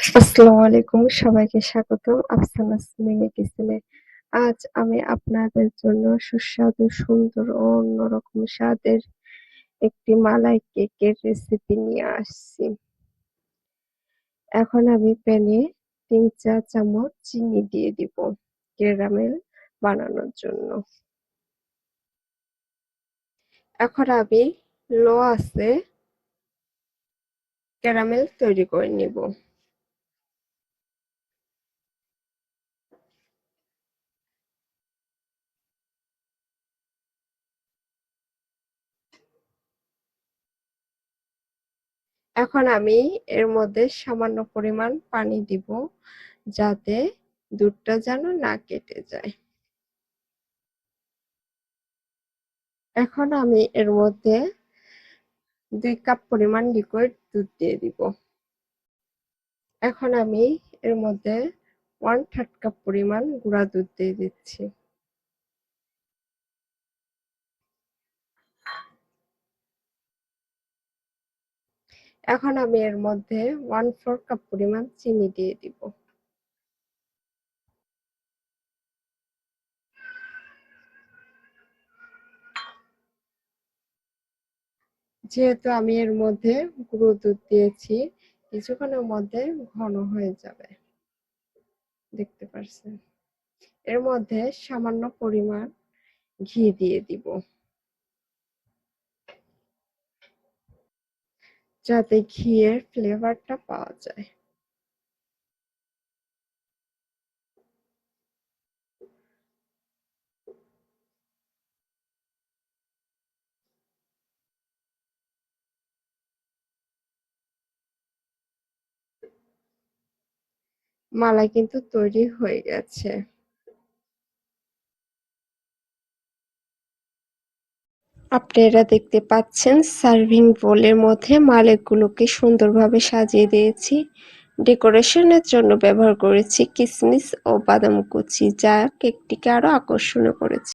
আসসালামু আলাইকুম, সবাইকে স্বাগতম আফসানাস মিনি কিচেনে। আজ আমি আপনাদের জন্য সুস্বাদু, সুন্দর ও অন্যরকম স্বাদের একটি মালাই কেকের রেসিপি নিয়ে আসছি। এখন আমি প্যানে 3 চা চামচ চিনি দিয়ে দিব ক্যারামেল বানানোর জন্য। এখন আমি লো আঁচে ক্যারামেল তৈরি করে নিব। এখন আমি এর মধ্যে সামান্য পরিমাণ পানি দিব, যাতে দুধটা যেন না কেটে যায়। এখন আমি এর মধ্যে 2 কাপ পরিমাণ লিকুইড দুধ দিয়ে দিব। এখন আমি এর মধ্যে 1/3 কাপ পরিমাণ গুঁড়া দুধ দিয়ে দিচ্ছি। এখন আমি এর মধ্যে 1/4 কাপ পরিমাণ চিনি দিয়ে দিব। যেহেতু আমি এর মধ্যে গুঁড়ো দুধ দিয়েছি, কিছুক্ষণের মধ্যে ঘন হয়ে যাবে, দেখতে পাচ্ছেন। এর মধ্যে সামান্য পরিমাণ ঘি দিয়ে দিব, যাতে ঘিয়ের ফ্লেভারটা পাওয়া যায়। মালাই কিন্তু তৈরি হয়ে গেছে। আপনারা দেখতে পাচ্ছেন সার্ভিং বোলের মধ্যে মালাইগুলোকে সুন্দরভাবে সাজিয়ে দিয়েছি। ডেকোরেশনের জন্য ব্যবহার করেছি কিশমিশ ও বাদাম কুচি, যা কেকটিকে আরো আকর্ষণীয় করেছে।